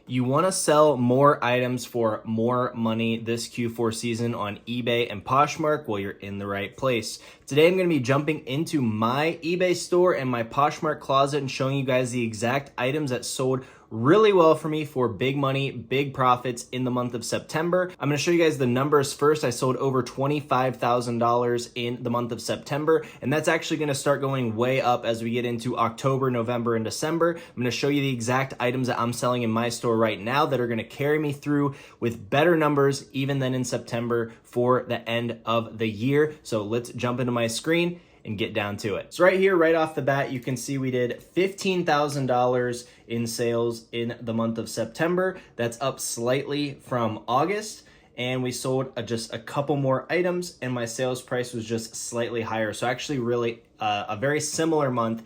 You want to sell more items for more money this Q4 season on eBay and Poshmark? Well, you're in the right place. Today, I'm going to be jumping into my eBay store and my Poshmark closet and showing you guys the exact items that sold really well for me for big money, big profits in the month of September. I'm going to show you guys the numbers first. I sold over $25,000 in the month of September, and that's actually going to start going way up as we get into October, November, and December. I'm going to show you the exact items that I'm selling in my store right now that are going to carry me through with better numbers even than in September for the end of the year. So let's jump into my screen and get down to it. So right here, right off the bat, you can see we did $15,000 in sales in the month of September. That's up slightly from August. And we sold just a couple more items and my sales price was just slightly higher. So actually really a very similar month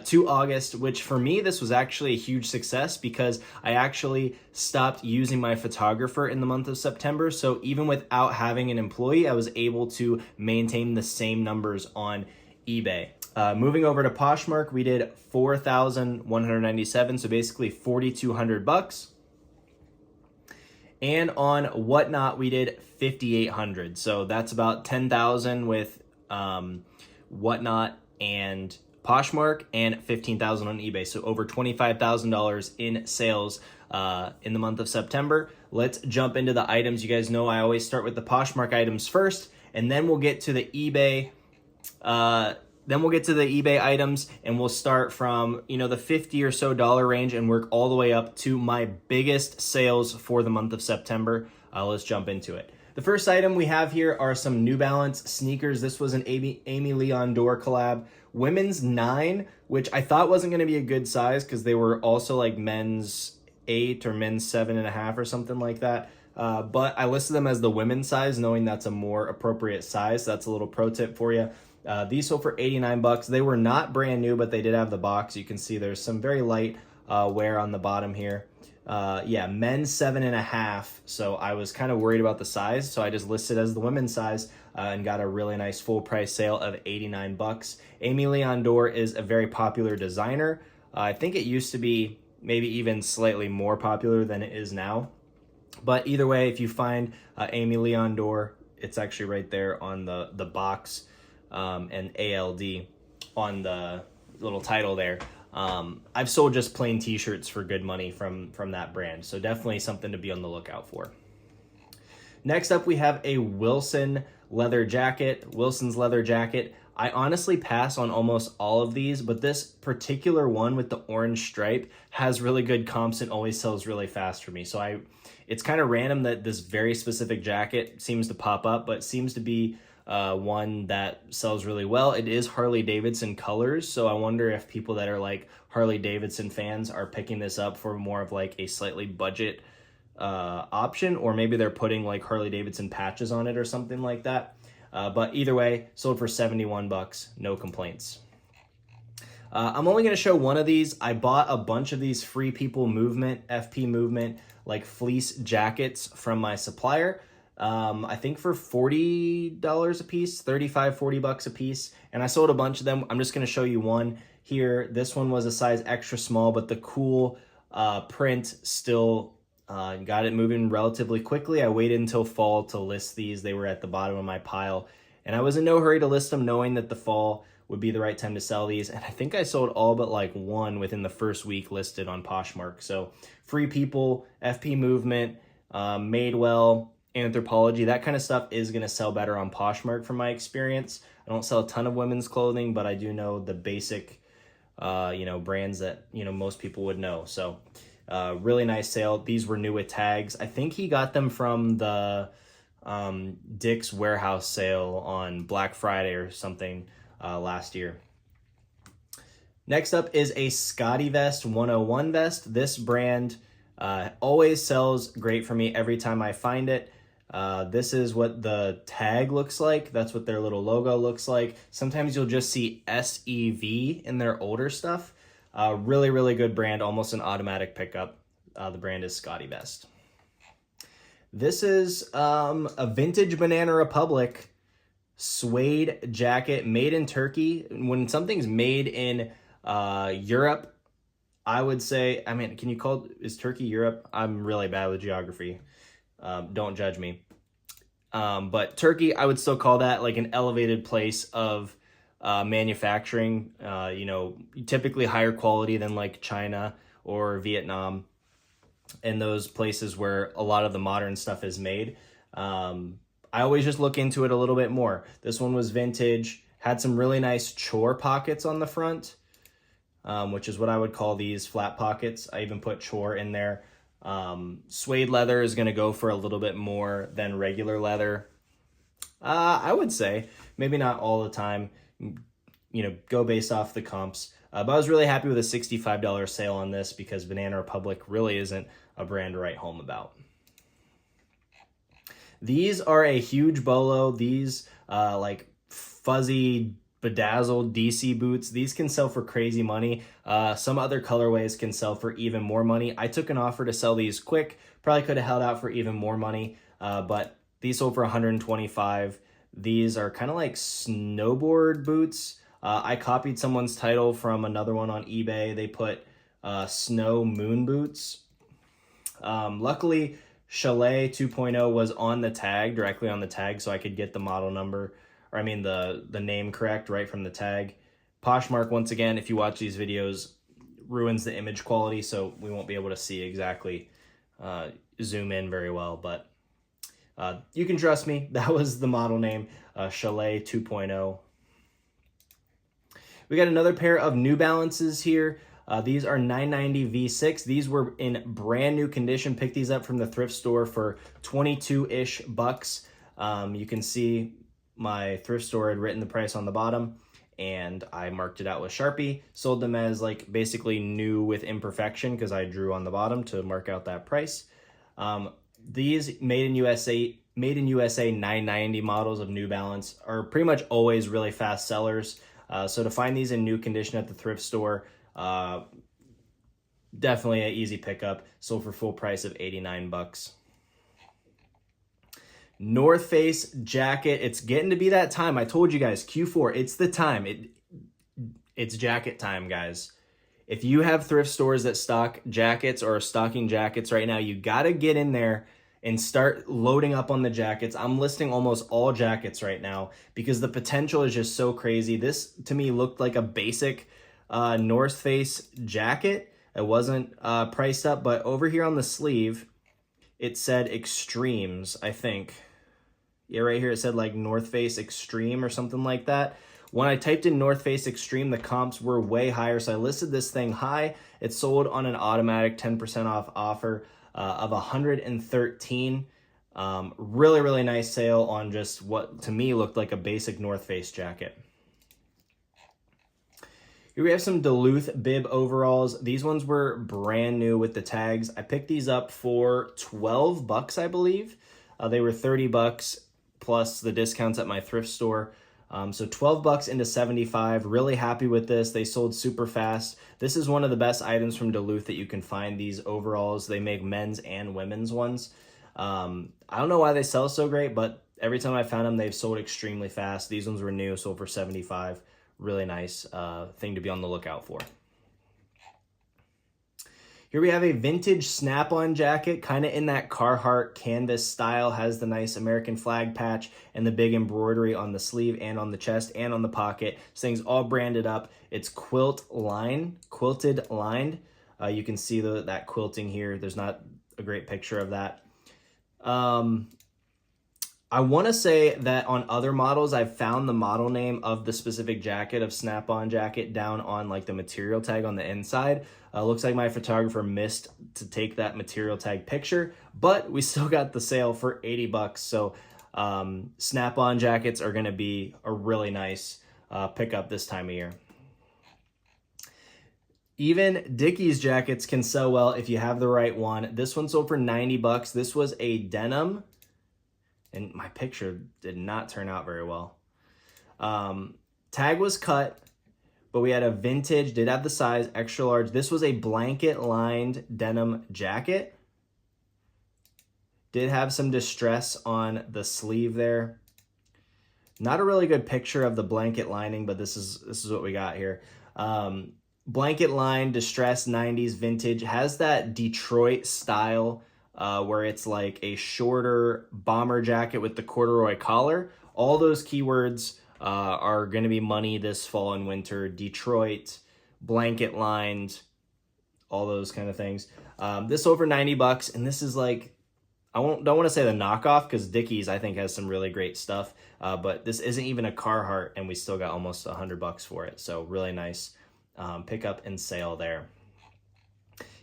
to August, which for me, this was actually a huge success because I actually stopped using my photographer in the month of September. So even without having an employee, I was able to maintain the same numbers on eBay. Moving over to Poshmark, we did $4,197, so basically $4,200. And on Whatnot, we did $5,800. So that's about $10,000 with Whatnot and Poshmark, and $15,000 on eBay. So over $25,000 in sales in the month of September. Let's jump into the items. You guys know I always start with the Poshmark items first, and then we'll get to the eBay. Items, and we'll start from, the $50 or so range and work all the way up to my biggest sales for the month of September. Let's jump into it. The first item we have here are some New Balance sneakers. This was an Amy Leon Dore collab. Women's 9, which I thought wasn't going to be a good size because they were also like men's 8 or men's 7.5 or something like that. But I listed them as the women's size, knowing that's a more appropriate size. That's a little pro tip for you. These sold for $89. They were not brand new, but they did have the box. You can see there's some very light wear on the bottom here. Men's 7.5. So I was kind of worried about the size, so I just listed as the women's size and got a really nice full price sale of $89. Amy Leon Dore is a very popular designer. I think it used to be maybe even slightly more popular than it is now. But either way, if you find Amy Leon Dore, it's actually right there on the box. And ALD on the little title there. I've sold just plain t-shirts for good money from that brand. So definitely something to be on the lookout for. Next up, we have a Wilson's leather jacket. I honestly pass on almost all of these, but this particular one with the orange stripe has really good comps and always sells really fast for me. So it's kind of random that this very specific jacket seems to pop up, but seems to be one that sells really well. It is Harley Davidson colors, so I wonder if people that are like Harley Davidson fans are picking this up for more of like a slightly budget option, or maybe they're putting like Harley Davidson patches on it or something like that. But either way, sold for $71, no complaints. I'm only going to show one of these. I bought a bunch of these Free People Movement, FP Movement, like fleece jackets from my supplier. I think for $40 a piece, $35-$40 a piece. And I sold a bunch of them. I'm just going to show you one here. This one was a size extra small, but the cool print still got it moving relatively quickly. I waited until fall to list these. They were at the bottom of my pile. And I was in no hurry to list them, knowing that the fall would be the right time to sell these. And I think I sold all but like one within the first week listed on Poshmark. So Free People, FP Movement, Madewell, Anthropology, that kind of stuff is going to sell better on Poshmark from my experience. I don't sell a ton of women's clothing, but I do know the basic, brands that, most people would know. So really nice sale. These were new with tags. I think he got them from the Dick's Warehouse sale on Black Friday or something last year. Next up is a Scotty Vest 101 vest. This brand always sells great for me every time I find it. This is what the tag looks like. That's what their little logo looks like. Sometimes you'll just see SEV in their older stuff. Really, really good brand, almost an automatic pickup. The brand is Scotty Vest. This is a vintage Banana Republic suede jacket made in Turkey. When something's made in Europe, I would say, I mean, can you call, is Turkey Europe? I'm really bad with geography. Don't judge me. But Turkey, I would still call that like an elevated place of manufacturing, you know, typically higher quality than like China or Vietnam and those places where a lot of the modern stuff is made. I always just look into it a little bit more. This one was vintage, had some really nice chore pockets on the front, which is what I would call these flat pockets. I even put chore in there. Suede leather is going to go for a little bit more than regular leather. I would say maybe not all the time, you know, go based off the comps. But I was really happy with a $65 sale on this because Banana Republic really isn't a brand to write home about. These are a huge bolo. These like fuzzy bedazzled DC boots. These can sell for crazy money. Some other colorways can sell for even more money. I took an offer to sell these quick. Probably could have held out for even more money, but these sold for $125. These are kind of like snowboard boots. I copied someone's title from another one on eBay. They put snow moon boots. Luckily, Chalet 2.0 was on the tag, directly on the tag, so I could get the model number, or I mean the name correct right from the tag. Poshmark, once again, if you watch these videos, ruins the image quality, so we won't be able to see exactly, zoom in very well, but you can trust me. That was the model name, Chalet 2.0. We got another pair of New Balances here. These are 990 V6. These were in brand new condition. Picked these up from the thrift store for 22-ish bucks. You can see my thrift store had written the price on the bottom, and I marked it out with Sharpie. Sold them as like basically new with imperfection because I drew on the bottom to mark out that price. These made in USA 990 models of New Balance are pretty much always really fast sellers. So to find these in new condition at the thrift store, definitely an easy pickup. Sold for full price of 89 bucks. North Face jacket. It's getting to be that time. I told you guys, Q4, it's the time. It's jacket time, guys. If you have thrift stores that stock jackets or are stocking jackets right now, you got to get in there and start loading up on the jackets. I'm listing almost all jackets right now because the potential is just so crazy. This, to me, looked like a basic North Face jacket. It wasn't priced up, but over here on the sleeve, it said Extremes, I think. Yeah, right here it said like North Face Extreme or something like that. When I typed in North Face Extreme, the comps were way higher, so I listed this thing high. It sold on an automatic 10% off offer of $113. Really, really nice sale on just what to me looked like a basic North Face jacket. Here we have some Duluth bib overalls. These ones were brand new with the tags. I picked these up for 12 bucks, I believe. They were 30 bucks plus the discounts at my thrift store. So 12 bucks into 75. Really happy with this. They sold super fast. This is one of the best items from Duluth that you can find, these overalls. They make men's and women's ones. I don't know why they sell so great, but every time I found them, they've sold extremely fast. These ones were new, sold for 75. Really nice thing to be on the lookout for. Here we have a vintage snap-on jacket, kind of in that Carhartt canvas style, has the nice American flag patch and the big embroidery on the sleeve and on the chest and on the pocket. This thing's all branded up. It's quilted lined. You can see that quilting here. There's not a great picture of that. I want to say that on other models, I've found the model name of the specific jacket of snap-on jacket down on like the material tag on the inside. Looks like my photographer missed to take that material tag picture, but we still got the sale for 80 bucks. So snap-on jackets are going to be a really nice pickup this time of year. Even Dickies jackets can sell well if you have the right one. This one sold for 90 bucks. This was a denim. And my picture did not turn out very well. Tag was cut, but we had a vintage, did have the size, extra large. This was a blanket-lined denim jacket. Did have some distress on the sleeve there. Not a really good picture of the blanket lining, but this is what we got here. blanket line, distressed 90s vintage, has that Detroit style where it's like a shorter bomber jacket with the corduroy collar. All those keywords are going to be money this fall and winter. Detroit, blanket lined, all those kind of things. This over 90 bucks, and this is like, don't want to say the knockoff because Dickies I think has some really great stuff, but this isn't even a Carhartt, and we still got almost 100 bucks for it. So really nice pickup and sale there.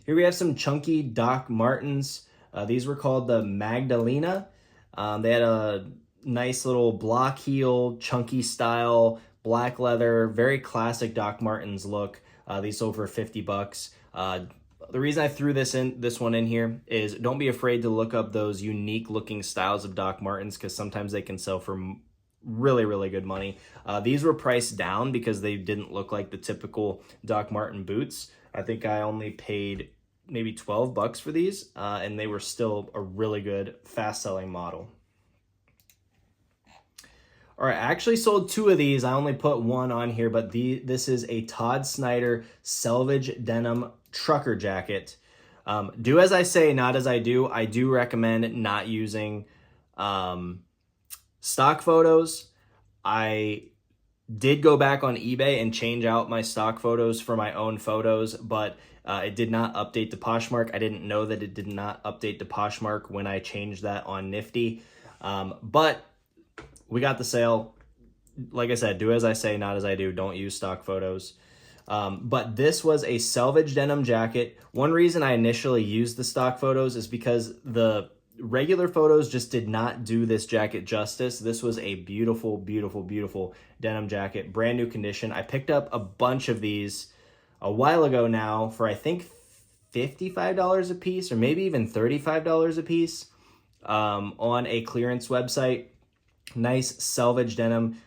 Here we have some chunky Doc Martens. These were called the Magdalena. They had a nice little block heel, chunky style, black leather, very classic Doc Martens look. These sold for 50 bucks. The reason I threw this one in here is don't be afraid to look up those unique looking styles of Doc Martens because sometimes they can sell for really, really good money. These were priced down because they didn't look like the typical Doc Marten boots. I think I only paid maybe 12 bucks for these, and they were still a really good, fast-selling model. All right, I actually sold 2 of these. I only put 1 on here, but this is a Todd Snyder selvage denim trucker jacket. Do as I say, not as I do. I do recommend not using stock photos. I did go back on eBay and change out my stock photos for my own photos, but it did not update to Poshmark. I didn't know that it did not update to Poshmark when I changed that on Nifty. But we got the sale. Like I said, do as I say, not as I do. Don't use stock photos. But this was a selvage denim jacket. One reason I initially used the stock photos is because the regular photos just did not do this jacket justice. This was a beautiful, beautiful, beautiful denim jacket, brand new condition. I picked up a bunch of these a while ago now for I think $55 a piece or maybe even $35 a piece on a clearance website. Nice selvage denim.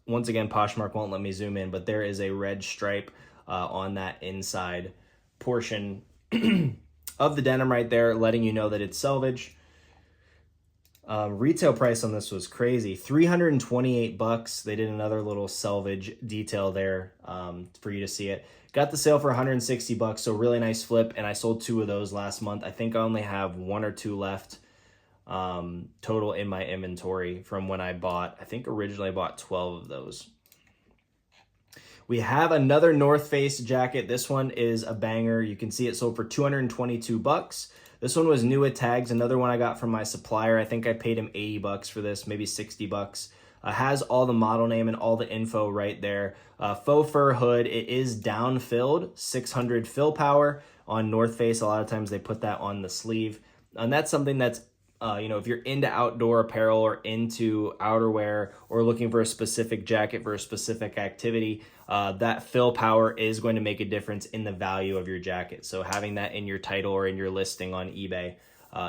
Once again, Poshmark won't let me zoom in, but there is a red stripe on that inside portion of the denim right there, letting you know that it's selvage. Retail price on this was crazy, 328 bucks. They did another little selvage detail there for you to see it. Got the sale for 160 bucks, so really nice flip, and I sold 2 of those last month. I think I only have 1 or 2 left total in my inventory from when I bought. I think originally I bought 12 of those. We have another North Face jacket. This one is a banger. You can see it sold for 222 bucks. This one was new with tags. Another one I got from my supplier. I think I paid him 80 bucks for this, maybe 60 bucks. Has all the model name and all the info right there. Faux fur hood. It is down filled, 600 fill power on North Face. A lot of times they put that on the sleeve. And that's something that's if you're into outdoor apparel or into outerwear or looking for a specific jacket for a specific activity, that fill power is going to make a difference in the value of your jacket. So having that in your title or in your listing on eBay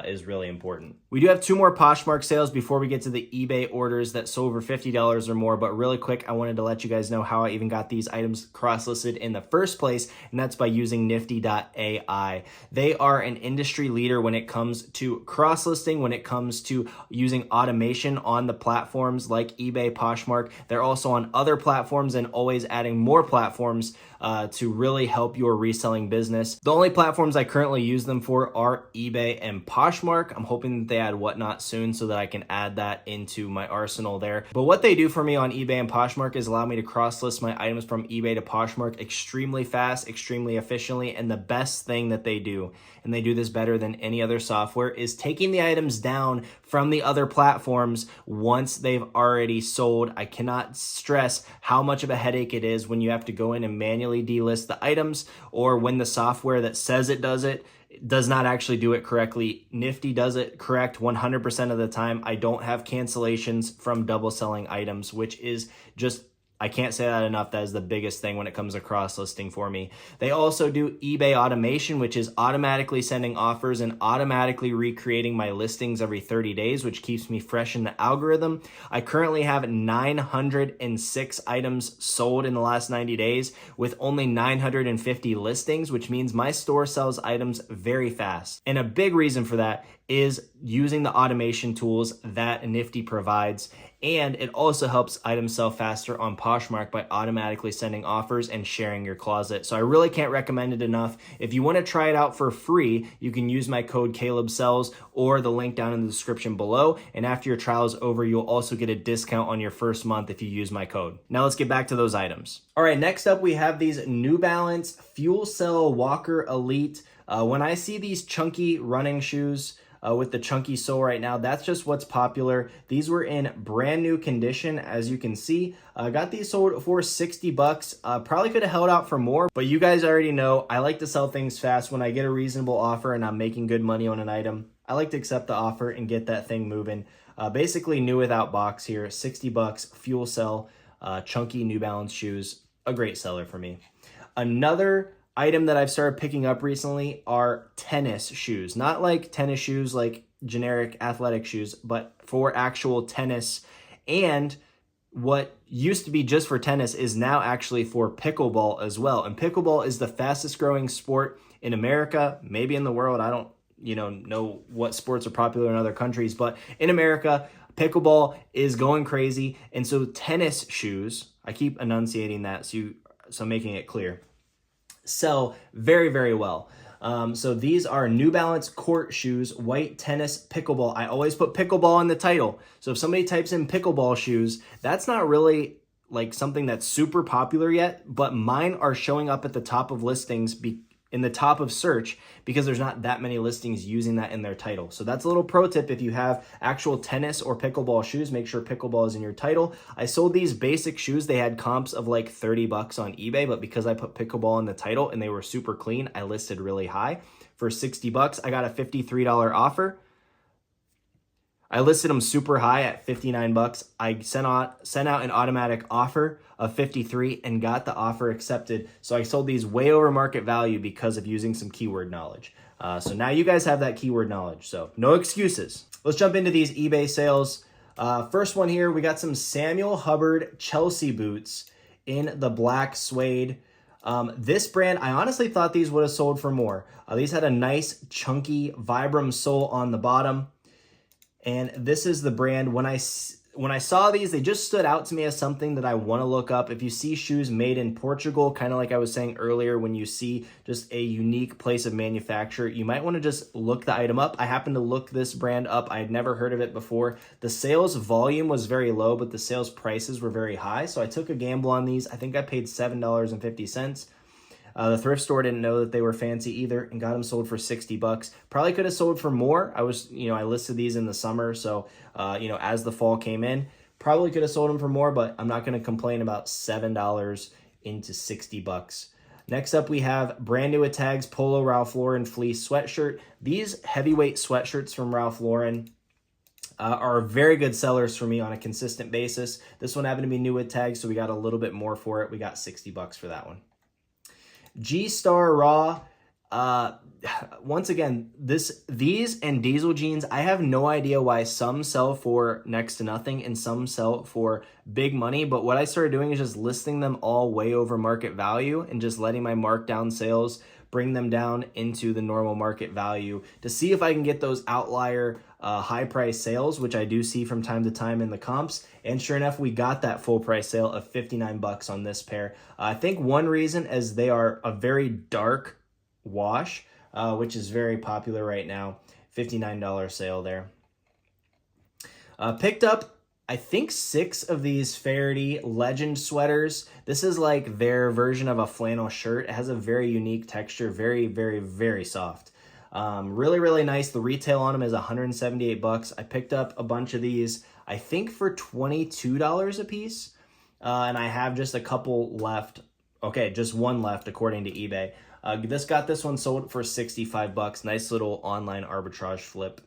is really important. We do have 2 more Poshmark sales before we get to the eBay orders that sold over $50 or more, but really quick, I wanted to let you guys know how I even got these items cross-listed in the first place, and that's by using Nifty.ai. They are an industry leader when it comes to cross-listing, when it comes to using automation on the platforms like eBay, Poshmark. They're also on other platforms and always adding more platforms to really help your reselling business. The only platforms I currently use them for are eBay and Poshmark. I'm hoping that they add Whatnot soon so that I can add that into my arsenal there. But what they do for me on eBay and Poshmark is allow me to cross-list my items from eBay to Poshmark extremely fast, extremely efficiently, and the best thing that they do, and they do this better than any other software, is taking the items down from the other platforms once they've already sold. I cannot stress how much of a headache it is when you have to go in and manually delist the items, or when the software that says it does not actually do it correctly. Nifty does it correct 100% of the time. I don't have cancellations from double selling items, which is just, I can't say that enough. That is the biggest thing when it comes to cross-listing for me. They also do eBay automation, which is automatically sending offers and automatically recreating my listings every 30 days, which keeps me fresh in the algorithm. I currently have 906 items sold in the last 90 days with only 950 listings, which means my store sells items very fast. And a big reason for that is using the automation tools that Nifty provides. And it also helps items sell faster on Poshmark by automatically sending offers and sharing your closet. So I really can't recommend it enough. If you want to try it out for free, you can use my code CalebSells or the link down in the description below. And after your trial is over, you'll also get a discount on your first month if you use my code. Now let's get back to those items. All right, next up we have these New Balance Fuel Cell Walker Elite. When I see these chunky running shoes, with the chunky sole right now, that's just what's popular. These were in brand new condition, as you can see. Got these sold for 60 bucks. Probably could have held out for more, but you guys already know I like to sell things fast. When I get a reasonable offer and I'm making good money on an item, I like to accept the offer and get that thing moving. Basically new without box here, 60 bucks, fuel cell, chunky New Balance shoes, a great seller for me. Another item that I've started picking up recently are tennis shoes. Not like tennis shoes like generic athletic shoes, but for actual tennis. And what used to be just for tennis is now actually for pickleball as well. And pickleball is the fastest growing sport in America, maybe in the world. I don't know what sports are popular in other countries, but in America, pickleball is going crazy. And so tennis shoes, I keep enunciating that so I'm making it clear, sell very, very well. So these are New Balance court shoes, white tennis pickleball. I always put pickleball in the title. So if somebody types in pickleball shoes, that's not really like something that's super popular yet, but mine are showing up at the top of listings in the top of search because there's not that many listings using that in their title. So that's a little pro tip. If you have actual tennis or pickleball shoes, make sure pickleball is in your title. I sold these basic shoes. They had comps of like 30 bucks on eBay, but because I put pickleball in the title and they were super clean, I listed really high for 60 bucks. I got a $53 offer. I listed them super high at 59 bucks. I sent out an automatic offer of 53 and got the offer accepted. So I sold these way over market value because of using some keyword knowledge. So now you guys have that keyword knowledge. So no excuses. Let's jump into these eBay sales. First one here, we got some Samuel Hubbard Chelsea boots in the black suede. This brand, I honestly thought these would have sold for more. These had a nice chunky Vibram sole on the bottom. And this is the brand. When I saw these, they just stood out to me as something that I want to look up. If you see shoes made in Portugal, kind of like I was saying earlier, when you see just a unique place of manufacture, you might want to just look the item up. I happened to look this brand up. I had never heard of it before. The sales volume was very low, but the sales prices were very high. So I took a gamble on these. I think I paid $7.50. The thrift store didn't know that they were fancy either and got them sold for 60 bucks. Probably could have sold for more. I listed these in the summer. So, as the fall came in, probably could have sold them for more, but I'm not going to complain about $7 into 60 bucks. Next up, we have brand new at tags Polo Ralph Lauren fleece sweatshirt. These heavyweight sweatshirts from Ralph Lauren are very good sellers for me on a consistent basis. This one happened to be new with tags, so we got a little bit more for it. We got 60 bucks for that one. G-Star Raw, once again, these and diesel jeans, I have no idea why some sell for next to nothing and some sell for big money, but what I started doing is just listing them all way over market value and just letting my markdown sales bring them down into the normal market value to see if I can get those outlier high price sales, which I do see from time to time in the comps. And sure enough, we got that full price sale of 59 bucks on this pair. I think one reason is they are a very dark wash, which is very popular right now. $59 sale there. Picked up, I think, 6 of these Faraday Legend sweaters. This is like their version of a flannel shirt. It has a very unique texture, very, very, very soft. Really, really nice. The retail on them is 178 bucks. I picked up a bunch of these, I think for $22 a piece. And I have just a couple left. Okay, just one left according to eBay. This one sold for 65 bucks. Nice little online arbitrage flip.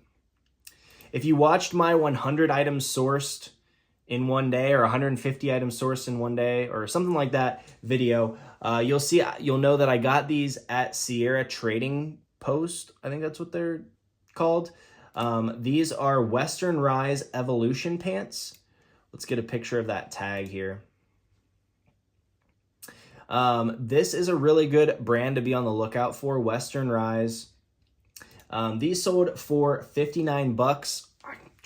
If you watched my 100 items sourced in one day or 150 items sourced in one day or something like that video, you'll know that I got these at Sierra Trading Post. I think that's what they're called. These are Western Rise Evolution pants. Let's get a picture of that tag here. This is a really good brand to be on the lookout for, Western Rise. These sold for 59 bucks.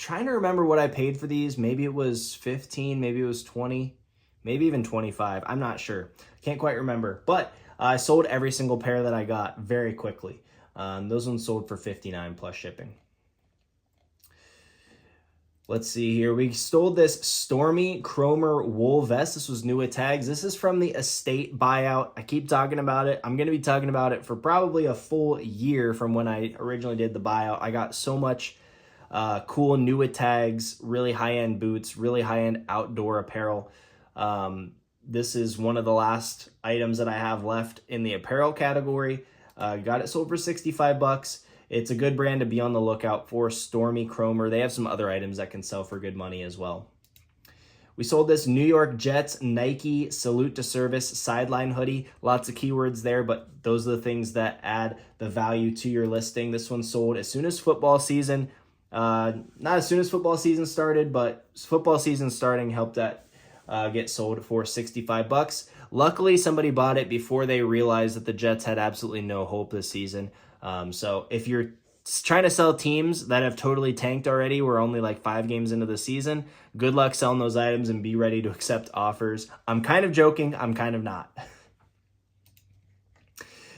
trying to remember what I paid for these. Maybe it was 15, maybe it was 20, maybe even 25. I'm not sure. Can't quite remember. But I sold every single pair that I got very quickly. Those ones sold for $59 plus shipping. Let's see here. We stole this Stormy Chromer wool vest. This was new with tags. This is from the estate buyout. I keep talking about it. I'm going to be talking about it for probably a full year from when I originally did the buyout. I got so much cool new with tags, really high-end boots, really high-end outdoor apparel. This is one of the last items that I have left in the apparel category. Got it sold for $65. It's a good brand to be on the lookout for, Stormy Chromer. They have some other items that can sell for good money as well. We sold this New York Jets Nike Salute to Service sideline hoodie. Lots of keywords there, but those are the things that add the value to your listing. This one sold as soon as football season. Not as soon as football season started, but football season starting helped that get sold for $65. Luckily, somebody bought it before they realized that the Jets had absolutely no hope this season. So if you're trying to sell teams that have totally tanked already, we're only like 5 games into the season, good luck selling those items and be ready to accept offers. I'm kind of joking. I'm kind of not.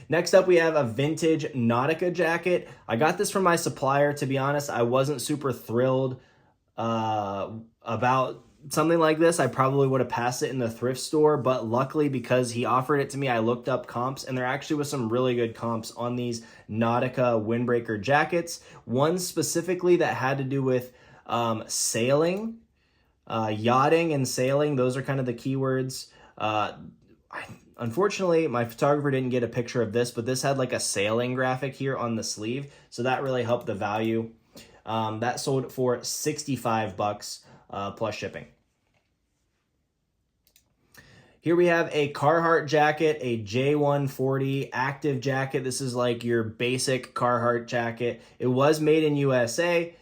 Next up, we have a vintage Nautica jacket. I got this from my supplier. To be honest, I wasn't super thrilled about something like this. I probably would have passed it in the thrift store, but luckily because he offered it to me, I looked up comps, and there actually was some really good comps on these Nautica windbreaker jackets. One specifically that had to do with sailing, yachting and sailing. Those are kind of the keywords. Unfortunately, my photographer didn't get a picture of this, but this had like a sailing graphic here on the sleeve, so that really helped the value. That sold for $65 plus shipping. Here we have a Carhartt jacket, a J140 active jacket. This is like your basic Carhartt jacket. It was made in USA.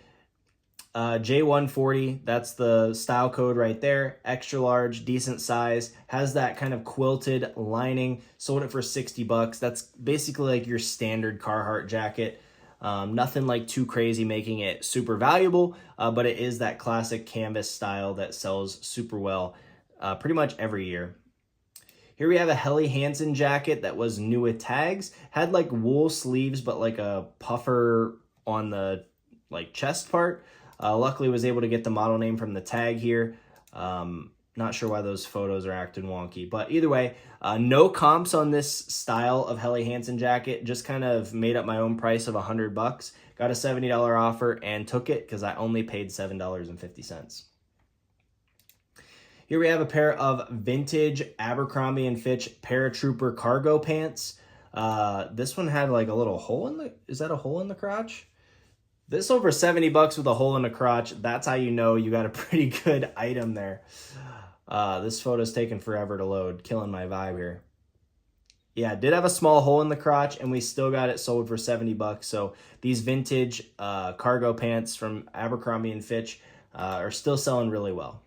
J140, that's the style code right there. Extra large, decent size, has that kind of quilted lining. Sold it for $60. That's basically like your standard Carhartt jacket. Nothing like too crazy making it super valuable, but it is that classic canvas style that sells super well pretty much every year. Here we have a Helly Hansen jacket that was new with tags. Had like wool sleeves, but like a puffer on the like chest part. Luckily was able to get the model name from the tag here. Not sure why those photos are acting wonky, but either way, no comps on this style of Helly Hansen jacket. Just kind of made up my own price of $100. Got a $70 offer and took it because I only paid $7.50. Here we have a pair of vintage Abercrombie & Fitch Paratrooper cargo pants. This one had like a little hole in the, is that a hole in the crotch? This over $70 with a hole in the crotch. That's how you know you got a pretty good item there. This photo's taking forever to load, killing my vibe here. Yeah, did have a small hole in the crotch, and we still got it sold for $70. So these vintage cargo pants from Abercrombie & Fitch are still selling really well.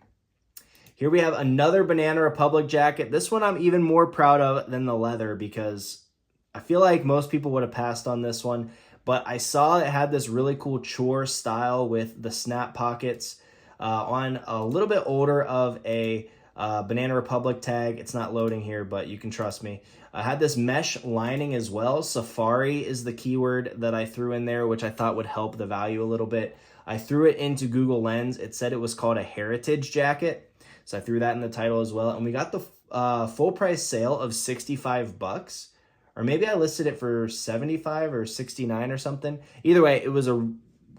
Here we have another Banana Republic jacket. This one I'm even more proud of than the leather because I feel like most people would have passed on this one. But I saw it had this really cool chore style with the snap pockets on a little bit older of a Banana Republic tag. It's not loading here, but you can trust me. I had this mesh lining as well. Safari is the keyword that I threw in there, which I thought would help the value a little bit. I threw it into Google Lens. It said it was called a heritage jacket. So I threw that in the title as well. And we got the full price sale of $65. Or maybe I listed it for 75 or 69 or something. Either way, it was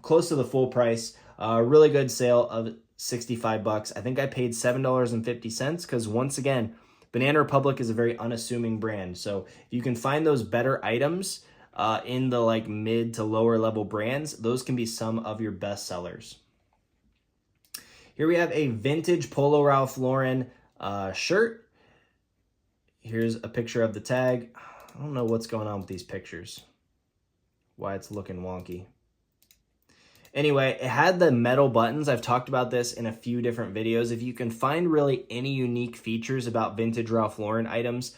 close to the full price. Really good sale of $65. I think I paid $7.50 because once again, Banana Republic is a very unassuming brand. So if you can find those better items in the like mid to lower level brands, those can be some of your best sellers. Here we have a vintage Polo Ralph Lauren shirt. Here's a picture of the tag. I don't know what's going on with these pictures. Why it's looking wonky. Anyway, it had the metal buttons. I've talked about this in a few different videos. If you can find really any unique features about vintage Ralph Lauren items,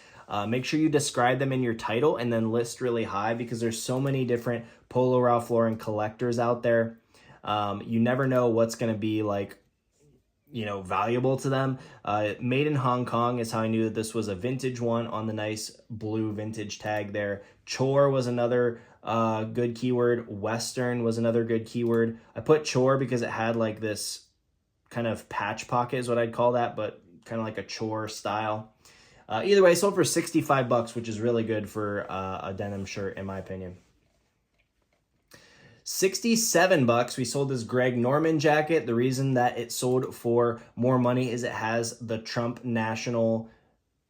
make sure you describe them in your title and then list really high because there's so many different Polo Ralph Lauren collectors out there. You never know what's going to be like, you know, valuable to them. Made in Hong Kong is how I knew that this was a vintage one on the nice blue vintage tag there. Chore was another good keyword. Western was another good keyword. I put chore because it had like this kind of patch pocket is what I'd call that, but kind of like a chore style. Either way, sold for 65 bucks, which is really good for a denim shirt in my opinion. 67 bucks, we sold this Greg Norman jacket. The reason that it sold for more money is it has the Trump National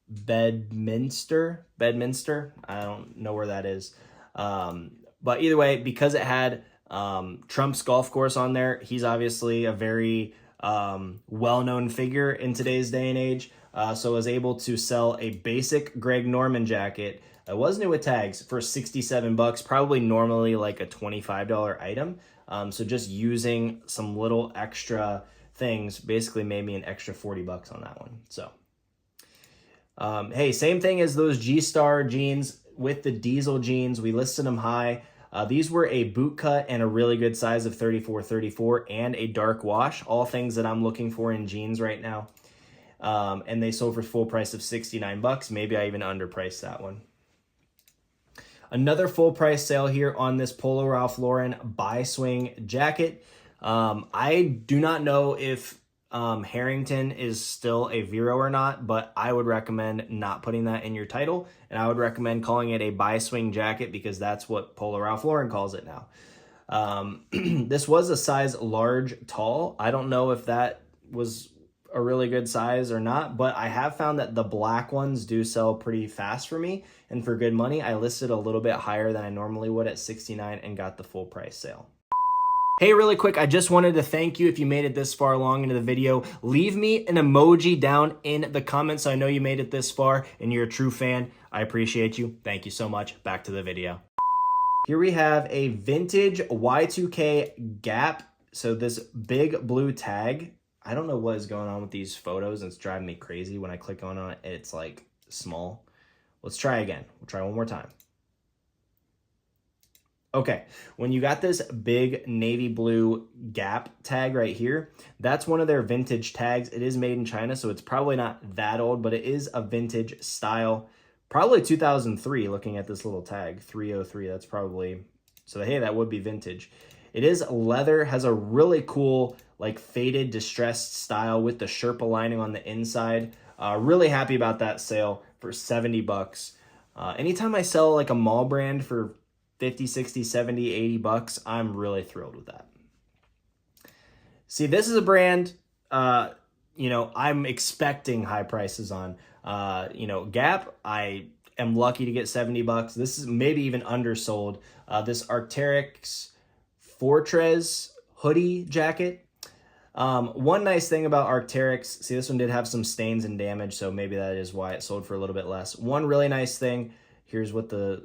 Bedminster. I don't know where that is. But either way, because it had Trump's golf course on there, he's obviously a very well-known figure in today's day and age. So I was able to sell a basic Greg Norman jacket. It was new with tags for 67 bucks, probably normally like a $25 item. So just using some little extra things basically made me an extra 40 bucks on that one. So, hey, same thing as those G-Star jeans with the diesel jeans. We listed them high. These were a boot cut and a really good size of 34-34 and a dark wash, all things that I'm looking for in jeans right now. And they sold for full price of 69 bucks. Maybe I even underpriced that one. Another full price sale here on this Polo Ralph Lauren Buy Swing jacket. I do not know if Harrington is still a Vero or not, but I would recommend not putting that in your title, and I would recommend calling it a Buy Swing jacket because that's what Polo Ralph Lauren calls it now. This was a size large tall. I don't know if that was a really good size or not, but I have found that the black ones do sell pretty fast for me and for good money. I listed a little bit higher than I normally would at 69 and got the full price sale. Hey, really quick, I just wanted to thank you if you made it this far along into the video. Leave me an emoji down in the comments so I know you made it this far and you're a true fan. I appreciate you. Thank you so much. Back to the video. Here we have a vintage Y2K Gap. So this big blue tag. I don't know what is going on with these photos. It's driving me crazy. When I click on it, it's like small. Let's try again. We'll try one more time. Okay, when you got this big navy blue Gap tag right here, that's one of their vintage tags. It is made in China, so it's probably not that old, but it is a vintage style. Probably 2003, looking at this little tag, 303. That's probably, so hey, that would be vintage. It is leather, has a really cool like faded distressed style with the Sherpa lining on the inside. Really happy about that sale for 70 bucks. Anytime I sell like a mall brand for 50, 60, 70, 80 bucks, I'm really thrilled with that. See, this is a brand, you know, I'm expecting high prices on. You know, Gap, I am lucky to get 70 bucks. This is maybe even undersold. This Arc'teryx Fortress hoodie jacket. One nice thing about Arc'teryx, see, this one did have some stains and damage, so maybe that is why it sold for a little bit less. One really nice thing, here's what the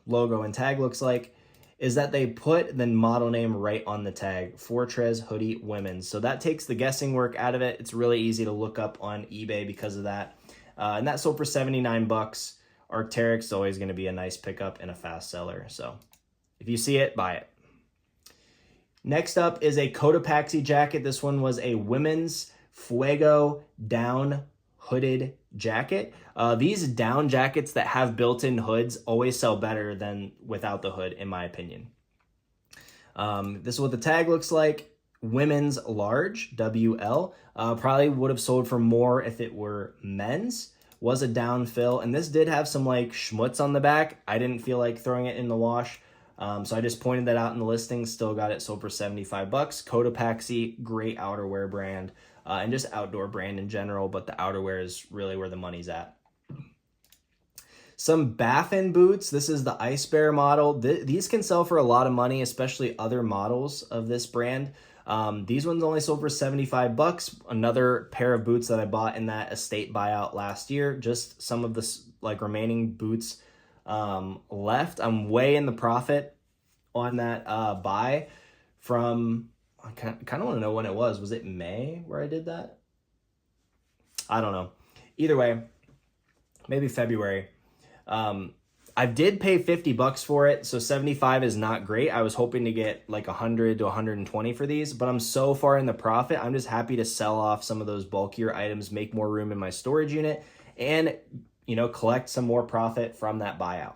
logo and tag looks like, is that they put the model name right on the tag, Fortress Hoodie Women's. So that takes the guessing work out of it. It's really easy to look up on eBay because of that. And that sold for 79 bucks. Arc'teryx is always going to be a nice pickup and a fast seller. So if you see it, buy it. Next up is a Cotopaxi jacket. This one was a women's Fuego down hooded jacket. These down jackets that have built-in hoods always sell better than without the hood, in my opinion. This is what the tag looks like. Women's large, WL. Probably would have sold for more if it were men's. Was a down fill, and this did have some like schmutz on the back. I didn't feel like throwing it in the wash. So I just pointed that out in the listing. Still got it sold for 75 bucks. Cotopaxi, great outerwear brand, and just outdoor brand in general, but the outerwear is really where the money's at. Some Baffin boots. This is the Ice Bear model. These can sell for a lot of money, especially other models of this brand. These ones only sold for 75 bucks. Another pair of boots that I bought in that estate buyout last year. Just some of the like remaining boots left. I'm way in the profit on that buy from, I kind of want to know when it was. Was it May where I did that? I don't know. Either way, maybe February. I did pay 50 bucks for it, so 75 is not great. I was hoping to get like 100 to 120 for these, but I'm so far in the profit. I'm just happy to sell off some of those bulkier items, make more room in my storage unit, and, you know, collect some more profit from that buyout.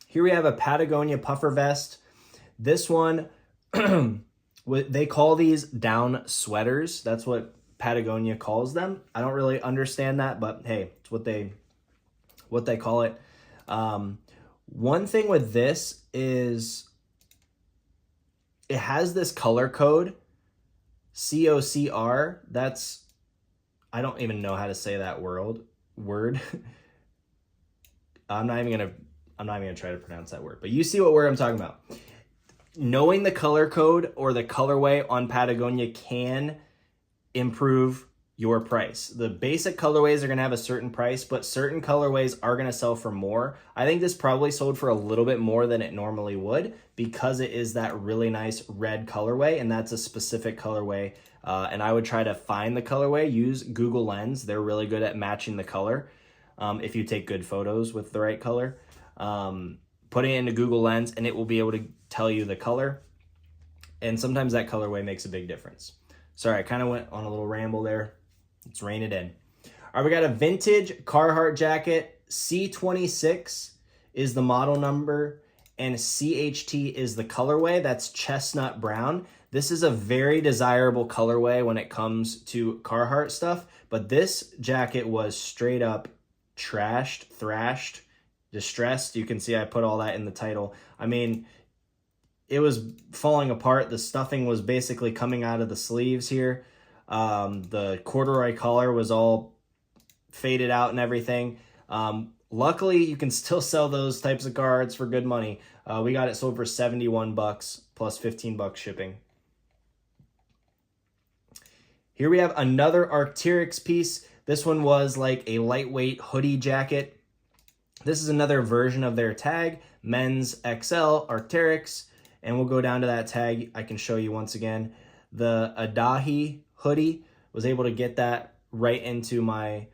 Here we have a Patagonia puffer vest. This one, they call these down sweaters. That's what Patagonia calls them. I don't really understand that, but hey, it's what they call it. One thing with this is it has this color code, COCR. That's, I don't even know how to say that word. I'm not even gonna try to pronounce that word, but you see what word I'm talking about. Knowing the color code or the colorway on Patagonia can improve your price. The basic colorways are going to have a certain price, but certain colorways are going to sell for more. I think this probably sold for a little bit more than it normally would because it is that really nice red colorway, and that's a specific colorway. And I would try to find the colorway, use Google Lens. They're really good at matching the color. If you take good photos with the right color, put it into Google Lens and it will be able to tell you the color. And sometimes that colorway makes a big difference. Sorry, I kind of went on a little ramble there. Let's rein it in. All right, we got a vintage Carhartt jacket. C26 is the model number and CHT is the colorway. That's chestnut brown. This is a very desirable colorway when it comes to Carhartt stuff, but this jacket was straight up trashed, thrashed, distressed. You can see I put all that in the title. I mean, it was falling apart. The stuffing was basically coming out of the sleeves here. The corduroy collar was all faded out and everything. Luckily, you can still sell those types of cards for good money. We got it sold for 71 bucks plus 15 bucks shipping. Here we have another Arc'teryx piece. This one was like a lightweight hoodie jacket. This is another version of their tag, men's XL Arc'teryx. And we'll go down to that tag. I can show you once again. The Adahi hoodie, was able to get that right into my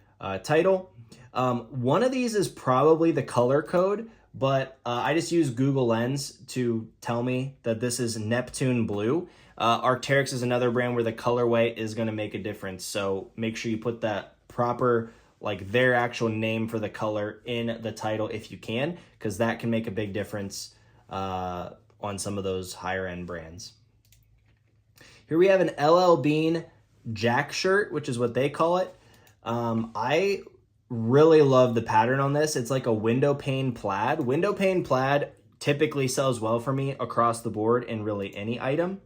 title. One of these is probably the color code, but I just use Google Lens to tell me that this is Neptune Blue. Arc'teryx is another brand where the colorway is going to make a difference. So make sure you put that proper, like their actual name for the color in the title if you can, because that can make a big difference on some of those higher end brands. Here we have an LL Bean Jack shirt, which is what they call it. I really love the pattern on this. It's like a window pane plaid. Window pane plaid typically sells well for me across the board in really any item.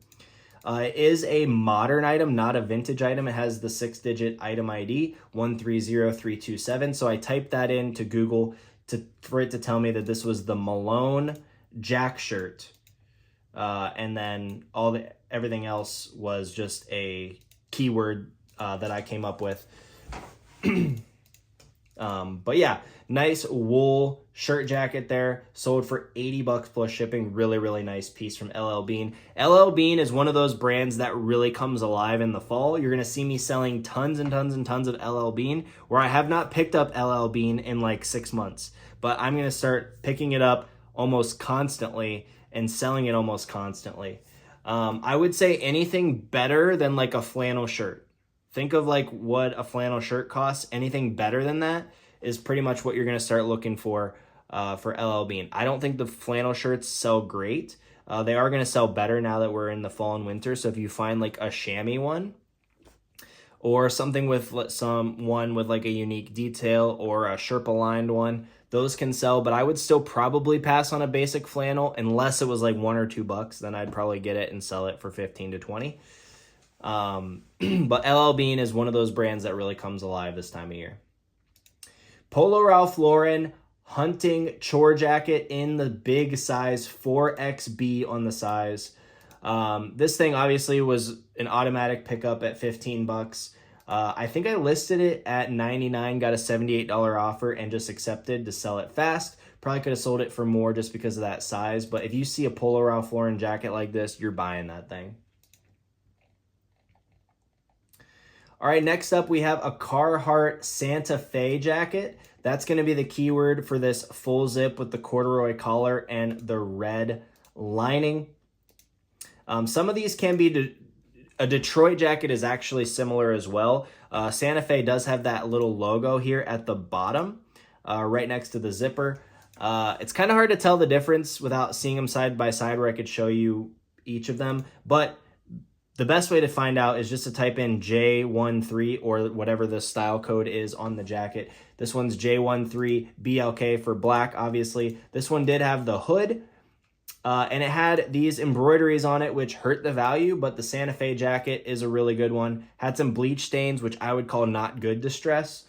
It is a modern item, not a vintage item. It has the 6-digit item ID, 130327. So I typed that into Google for it to tell me that this was the Malone Jack shirt. And then everything else was just a keyword that I came up with. But yeah, nice wool shirt jacket there, sold for 80 bucks plus shipping. Really, really nice piece from LL Bean. LL Bean is one of those brands that really comes alive in the fall. You're going to see me selling tons and tons and tons of LL Bean, where I have not picked up LL Bean in like 6 months, but I'm going to start picking it up almost constantly and selling it almost constantly. I would say anything better than like a flannel shirt. Think of like what a flannel shirt costs. Anything better than that is pretty much what you're going to start looking for LL Bean. I don't think the flannel shirts sell great. They are going to sell better now that we're in the fall and winter. So if you find like a chamois one or something with one with like a unique detail or a Sherpa lined one, those can sell, but I would still probably pass on a basic flannel unless it was like $1 or $2. Then I'd probably get it and sell it for 15 to 20. But LL Bean is one of those brands that really comes alive this time of year. Polo Ralph Lauren hunting chore jacket in the big size, 4XB on the size. This thing obviously was an automatic pickup at 15 bucks. I think I listed it at $99, got a $78 offer, and just accepted to sell it fast. Probably could have sold it for more just because of that size, but if you see a Polo Ralph Lauren jacket like this, you're buying that thing. All right, next up we have a Carhartt Santa Fe jacket. That's going to be the keyword for this full zip with the corduroy collar and the red lining. Some of these can be, a Detroit jacket is actually similar as well. Santa Fe does have that little logo here at the bottom, right next to the zipper. It's kind of hard to tell the difference without seeing them side by side where I could show you each of them. But the best way to find out is just to type in J13 or whatever the style code is on the jacket. This one's J13BLK for black, obviously. This one did have the hood, and it had these embroideries on it, which hurt the value, but the Santa Fe jacket is a really good one. Had some bleach stains, which I would call not good distress,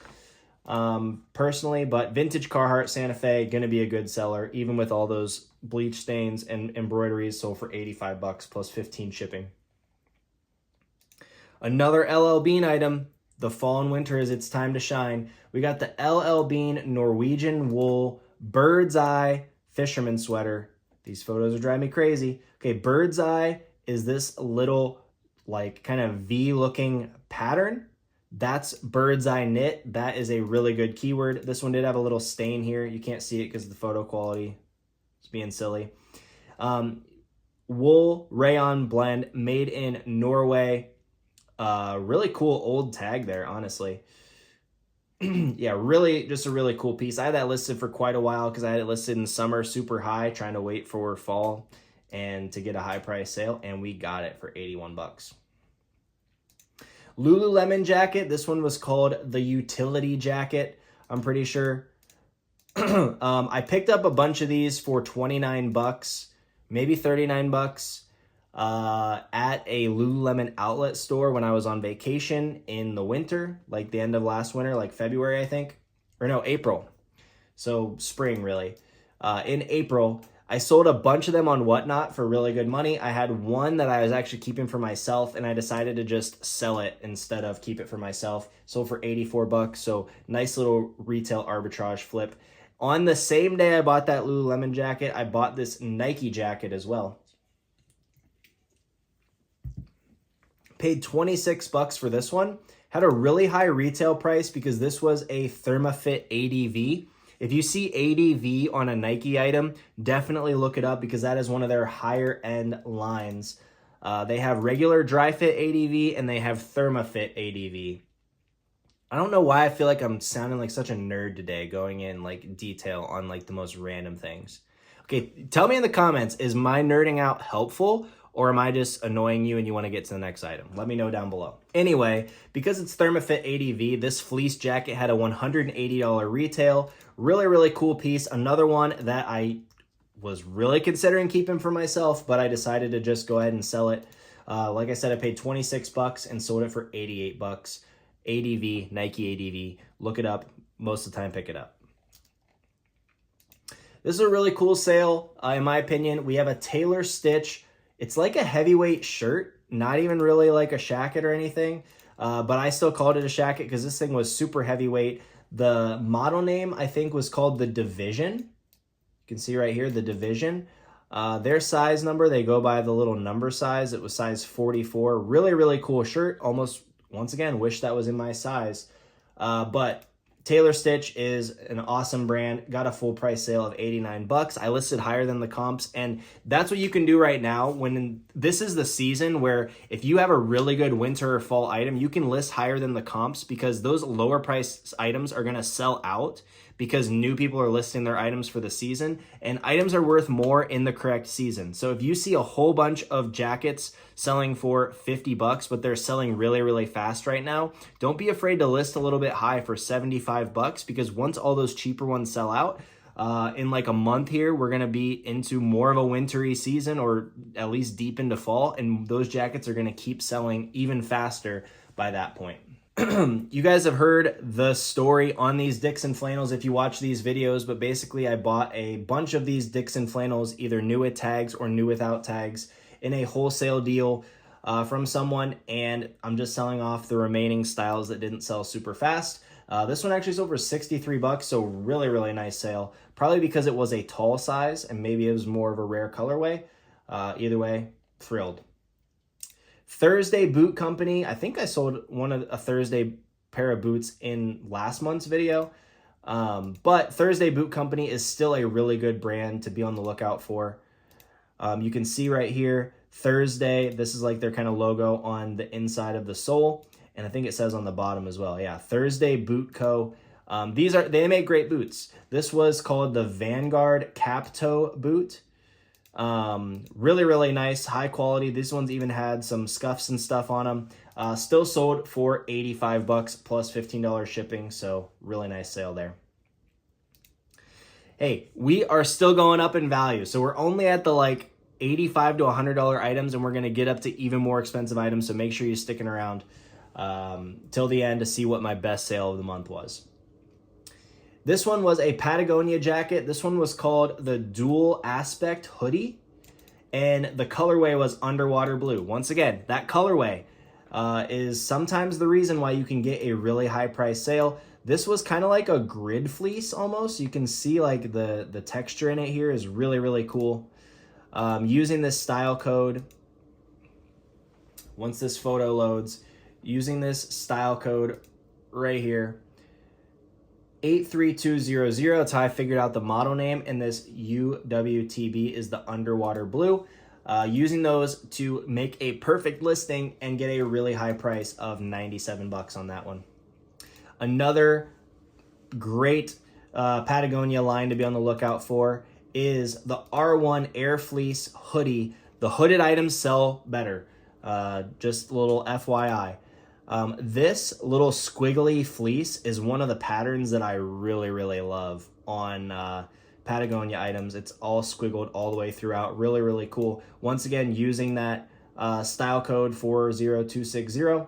personally, but vintage Carhartt Santa Fe, gonna be a good seller, even with all those bleach stains and embroideries, sold for 85 bucks plus 15 shipping. Another LL Bean item. The fall and winter is its time to shine. We got the LL Bean Norwegian wool bird's eye fisherman sweater. These photos are driving me crazy. Okay, bird's eye is this little like kind of V looking pattern. That's bird's eye knit. That is a really good keyword. This one did have a little stain here. You can't see it because of the photo quality. It's being silly. Wool rayon blend made in Norway. Really cool old tag there, honestly. Yeah, really just a really cool piece. I had that listed for quite a while because I had it listed in summer super high, trying to wait for fall and to get a high price sale, and we got it for 81 bucks. Lululemon jacket. This one was called the utility jacket, I'm pretty sure. I picked up a bunch of these for 29 bucks, maybe 39 bucks. At a Lululemon outlet store when I was on vacation in the winter, like the end of last winter, like February, I think, or no, April. So spring, really. In April, I sold a bunch of them on Whatnot for really good money. I had one that I was actually keeping for myself, and I decided to just sell it instead of keep it for myself. Sold for 84 bucks. So nice little retail arbitrage flip. On the same day I bought that Lululemon jacket, I bought this Nike jacket as well. Paid 26 bucks for this one. Had a really high retail price because this was a ThermaFit ADV. If you see ADV on a Nike item, definitely look it up because that is one of their higher end lines. They have regular dry fit ADV and they have ThermaFit ADV. I don't know why I feel like I'm sounding like such a nerd today, going in like detail on like the most random things. Okay, tell me in the comments, is my nerding out helpful? Or am I just annoying you and you want to get to the next item? Let me know down below. Anyway, because it's ThermaFit ADV, this fleece jacket had a $180 retail. Really, really cool piece. Another one that I was really considering keeping for myself, but I decided to just go ahead and sell it. Like I said, I paid 26 bucks and sold it for 88 bucks. ADV, Nike ADV. Look it up. Most of the time, pick it up. This is a really cool sale, in my opinion. We have a tailor stitch. It's like a heavyweight shirt, not even really like a shacket or anything, but I still called it a shacket because this thing was super heavyweight. The model name, I think, was called the Division. You can see right here, the Division. Their size number, they go by the little number size. It was size 44. Really, really cool shirt. Almost, once again, wish that was in my size. But Tailor Stitch is an awesome brand. Got a full price sale of 89 bucks. I listed higher than the comps, and that's what you can do right now. This is the season where if you have a really good winter or fall item, you can list higher than the comps because those lower price items are going to sell out because new people are listing their items for the season, and items are worth more in the correct season. So if you see a whole bunch of jackets selling for 50 bucks, but they're selling really, really fast right now, don't be afraid to list a little bit high for 75 bucks because once all those cheaper ones sell out, in like a month here, we're going to be into more of a wintry season or at least deep into fall, and those jackets are going to keep selling even faster by that point. You guys have heard the story on these Dixon flannels if you watch these videos, but basically I bought a bunch of these Dixon flannels, either new with tags or new without tags, in a wholesale deal from someone, and I'm just selling off the remaining styles that didn't sell super fast. This one actually sold for 63 bucks, so really, really nice sale. Probably because it was a tall size and maybe it was more of a rare colorway. Either way, thrilled. Thursday Boot Company. I think I sold a Thursday pair of boots in last month's video. But Thursday Boot Company is still a really good brand to be on the lookout for. You can see right here, Thursday, this is like their kind of logo on the inside of the sole. And I think it says on the bottom as well. Yeah, Thursday Boot Co. They make great boots. This was called the Vanguard Cap Toe boot. Really, really nice, high quality. These ones even had some scuffs and stuff on them. Still sold for $85 plus $15 shipping. So really nice sale there. Hey, we are still going up in value. So we're only at the like $85 to $100 items, and we're going to get up to even more expensive items. So make sure you're sticking around till the end to see what my best sale of the month was. This one was a Patagonia jacket. This one was called the Dual Aspect Hoodie, and the colorway was underwater blue. Once again, that colorway is sometimes the reason why you can get a really high price sale. This was kind of like a grid fleece almost. You can see like the texture in it here is really, really cool. Using this style code, once this photo loads, using this style code right here, 83200, that's how I figured out the model name, and this UWTB is the underwater blue. Using those to make a perfect listing and get a really high price of $97 on that one. Another great Patagonia line to be on the lookout for is the R1 Air Fleece hoodie. The hooded items sell better. Just a little FYI. This little squiggly fleece is one of the patterns that I really, really love on Patagonia items. It's all squiggled all the way throughout. Really, really cool. Once again, using that style code 40260.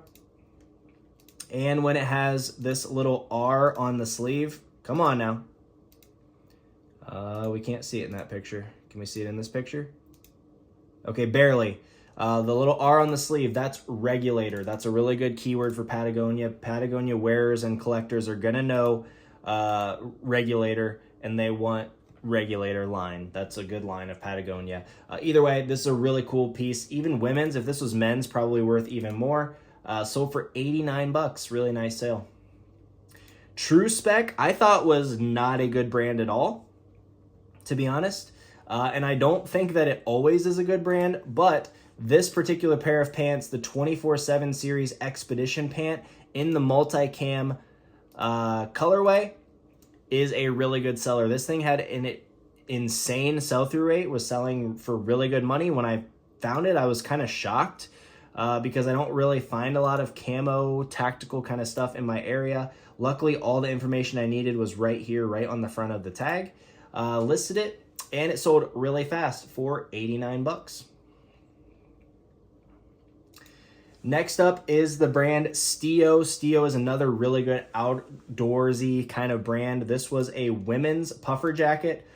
And when it has this little R on the sleeve, come on now. We can't see it in that picture. Can we see it in this picture? Okay, barely. The little R on the sleeve, that's regulator. That's a really good keyword for Patagonia. Patagonia wearers and collectors are gonna know regulator, and they want regulator line. That's a good line of Patagonia. Either way, this is a really cool piece. Even women's, if this was men's, probably worth even more. Sold for $89, really nice sale. True Spec, I thought was not a good brand at all, to be honest. And I don't think that it always is a good brand, but this particular pair of pants, the 24/7 series Expedition pant in the multicam colorway, is a really good seller. This thing had an insane sell-through rate, was selling for really good money. When I found it, I was kind of shocked because I don't really find a lot of camo, tactical kind of stuff in my area. Luckily, all the information I needed was right here, right on the front of the tag. Listed it, and it sold really fast for $89. Next up is the brand Stio. Stio is another really good outdoorsy kind of brand. This was a women's puffer jacket.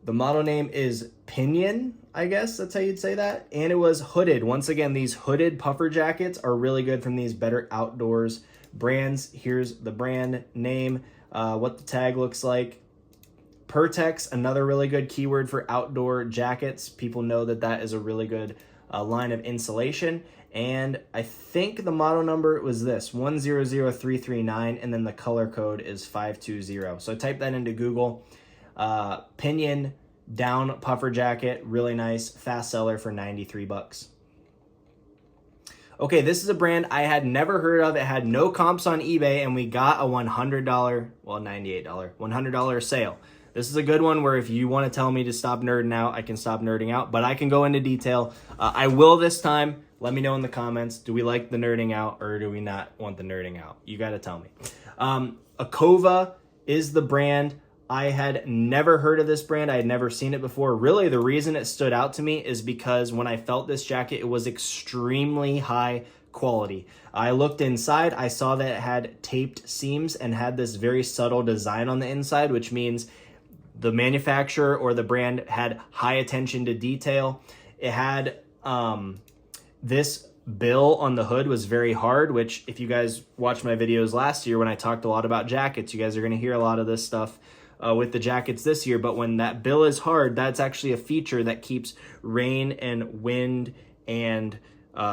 The model name is Pinion, I guess that's how you'd say that. And it was hooded. Once again, these hooded puffer jackets are really good from these Better Outdoors brands. Here's the brand name, what the tag looks like. Pertex, another really good keyword for outdoor jackets. People know that that is a really good line of insulation. And I think the model number was this, 100339, and then the color code is 520. So type that into Google. Pinion down puffer jacket, really nice, fast seller for $93. Okay, this is a brand I had never heard of. It had no comps on eBay, and we got a $100, well, $98, $100 sale. This is a good one where if you want to tell me to stop nerding out, I can stop nerding out, but I can go into detail. I will this time. Let me know in the comments, do we like the nerding out or do we not want the nerding out? You got to tell me. Akova is the brand. I had never heard of this brand. I had never seen it before. Really, the reason it stood out to me is because when I felt this jacket, it was extremely high quality. I looked inside. I saw that it had taped seams and had this very subtle design on the inside, which means the manufacturer or the brand had high attention to detail. It had this bill on the hood was very hard, which if you guys watched my videos last year when I talked a lot about jackets, you guys are going to hear a lot of this stuff with the jackets this year. But when that bill is hard, that's actually a feature that keeps rain and wind and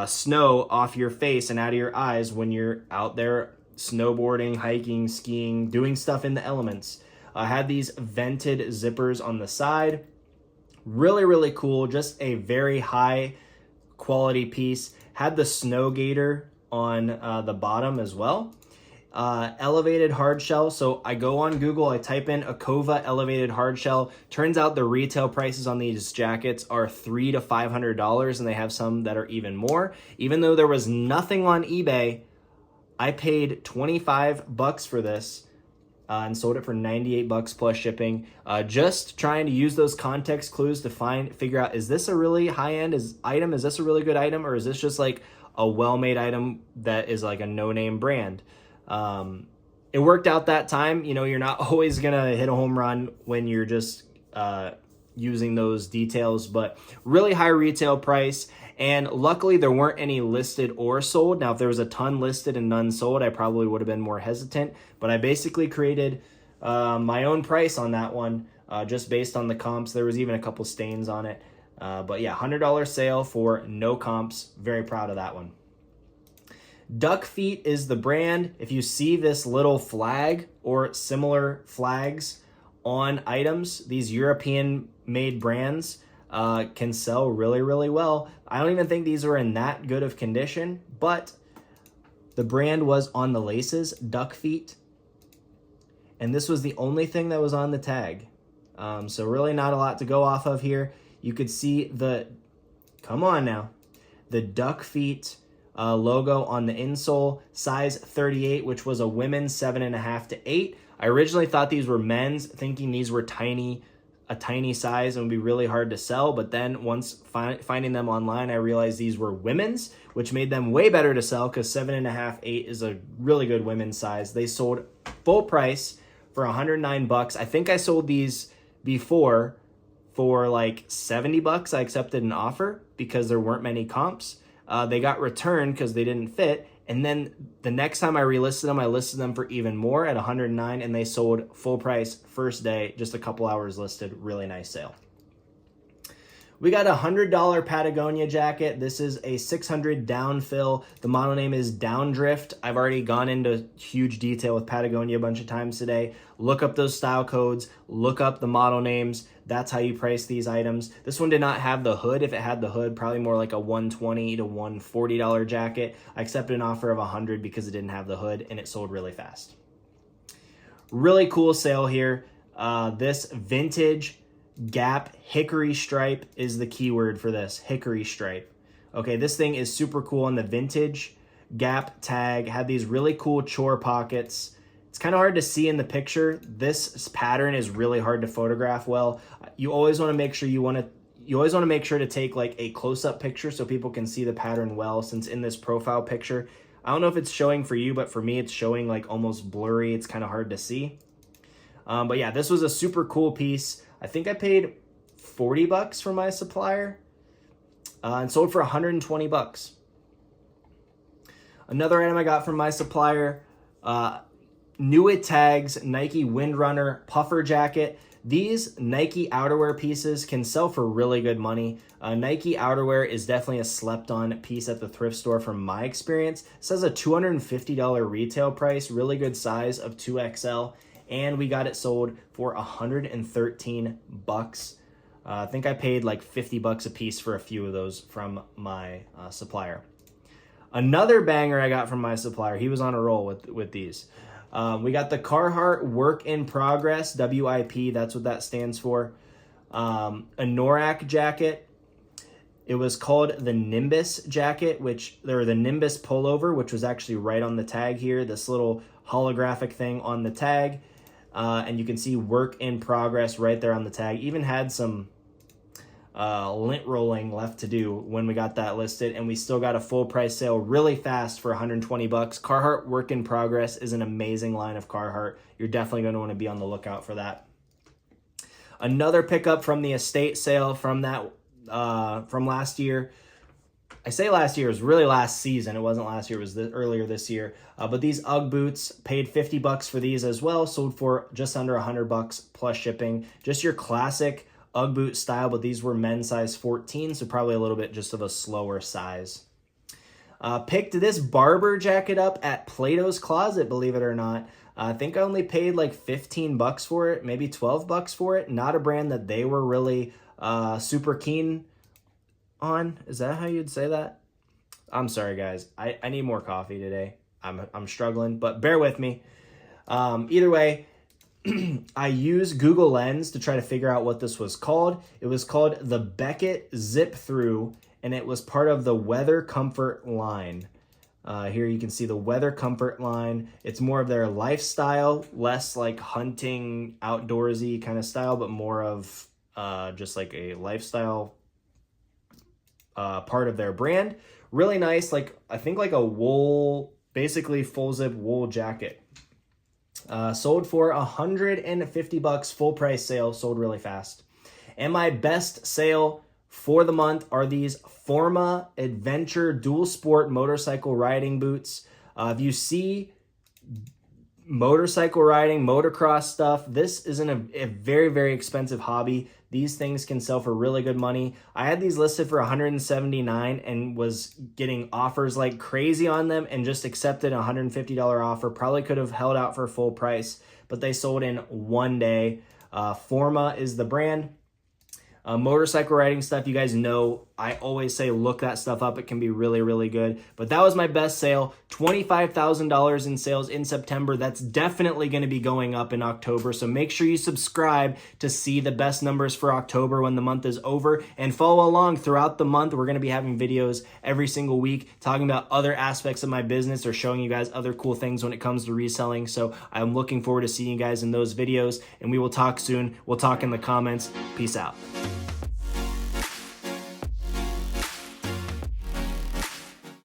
snow off your face and out of your eyes when you're out there snowboarding, hiking, skiing, doing stuff in the elements. I had these vented zippers on the side. Really, really cool. Just a very high quality piece. Had the snow gator on the bottom as well. Elevated hard shell. So I go on Google, I type in Akova elevated hard shell. Turns out the retail prices on these jackets are $300 to $500, and they have some that are even more. Even though there was nothing on eBay, I paid $25 for this and sold it for $98 plus shipping. Just trying to use those context clues to figure out, is this a really high-end item? Is this a really good item? Or is this just like a well-made item that is like a no-name brand? It worked out that time. You know, you're not always gonna hit a home run when you're just using those details, but really high retail price. And luckily there weren't any listed or sold. Now, if there was a ton listed and none sold, I probably would have been more hesitant, but I basically created my own price on that one, just based on the comps. There was even a couple stains on it. But yeah, $100 sale for no comps. Very proud of that one. Duck Feet is the brand. If you see this little flag or similar flags on items, these European made brands can sell really, really well. I don't even think these are in that good of condition, but the brand was on the laces, Duck Feet, and this was the only thing that was on the tag. So really not a lot to go off of here. You could see the Duck Feet logo on the insole, size 38, which was a women's 7.5 to 8. I originally thought these were men's, thinking these were a tiny size and would be really hard to sell. But then once finding them online, I realized these were women's, which made them way better to sell because 7.5, 8 is a really good women's size. They sold full price for $109. I think I sold these before for like $70. I accepted an offer because there weren't many comps. They got returned because they didn't fit. And then the next time I relisted them, I listed them for even more at $109, and they sold full price first day, just a couple hours listed. Really nice sale. We got a $100 Patagonia jacket. This is a 600 downfill. The model name is Downdrift. I've already gone into huge detail with Patagonia a bunch of times today. Look up those style codes, look up the model names. That's how you price these items. This one did not have the hood. If it had the hood, probably more like a $120 to $140 jacket. I accepted an offer of $100 because it didn't have the hood, and it sold really fast. Really cool sale here. This vintage Gap hickory stripe is the keyword for this, hickory stripe. Okay, this thing is super cool on the vintage Gap tag. Had these really cool chore pockets. It's kind of hard to see in the picture. This pattern is really hard to photograph well. You always want to make sure to take like a close-up picture so people can see the pattern well, since in this profile picture, I don't know if it's showing for you, but for me it's showing like almost blurry. It's kind of hard to see. But yeah, this was a super cool piece. I think I paid $40 for my supplier and sold for $120. Another item I got from my supplier, Nuit Tags Nike Windrunner puffer jacket. These Nike outerwear pieces can sell for really good money. Nike outerwear is definitely a slept-on piece at the thrift store from my experience. This has a $250 retail price, really good size of 2XL. And we got it sold for $113. I think I paid like $50 a piece for a few of those from my supplier. Another banger I got from my supplier, he was on a roll with these. We got the Carhartt Work in Progress, WIP, that's what that stands for. A Norak jacket. It was called the Nimbus jacket, or the Nimbus pullover, which was actually right on the tag here, this little holographic thing on the tag. And you can see Work in Progress right there on the tag. Even had some lint rolling left to do when we got that listed, and we still got a full price sale really fast for $120. Carhartt Work in Progress is an amazing line of Carhartt. You're definitely going to want to be on the lookout for that. Another pickup from the estate sale from last year. I say last year, it was really last season. It wasn't last year, it was earlier this year. But these UGG boots, paid $50 for these as well, sold for just under $100 plus shipping. Just your classic UGG boot style, but these were men's size 14, so probably a little bit just of a slower size. Picked this barber jacket up at Plato's Closet, believe it or not. I think I only paid like 15 bucks for it, maybe 12 bucks for it. Not a brand that they were really super keen on. Is that how you'd say that? I'm sorry, guys. I need more coffee today. I'm struggling, but bear with me. Either way, I used Google Lens to try to figure out what this was called. It was called the Beckett Zip Through, and it was part of the Weather Comfort line. Here you can see the Weather Comfort line. It's more of their lifestyle, less like hunting, outdoorsy kind of style, but more of just like a lifestyle part of their brand. Really nice, like I think like a wool, basically full zip wool jacket. Sold for 150 bucks, full price sale, sold really fast. And my best sale for the month are these Forma Adventure Dual Sport motorcycle riding boots. If you see motorcycle riding, motocross stuff, this isn't a very, very expensive hobby. These things can sell for really good money. I had these listed for $179 and was getting offers like crazy on them and just accepted a $150 offer. Probably could have held out for full price, but they sold in one day. Forma is the brand. Motorcycle riding stuff, you guys know, I always say look that stuff up. It can be really, really good. But that was my best sale, $25,000 in sales in September. That's definitely going to be going up in October. So make sure you subscribe to see the best numbers for October when the month is over, and follow along throughout the month. We're going to be having videos every single week talking about other aspects of my business or showing you guys other cool things when it comes to reselling. So I'm looking forward to seeing you guys in those videos, and we will talk soon. We'll talk in the comments. Peace out.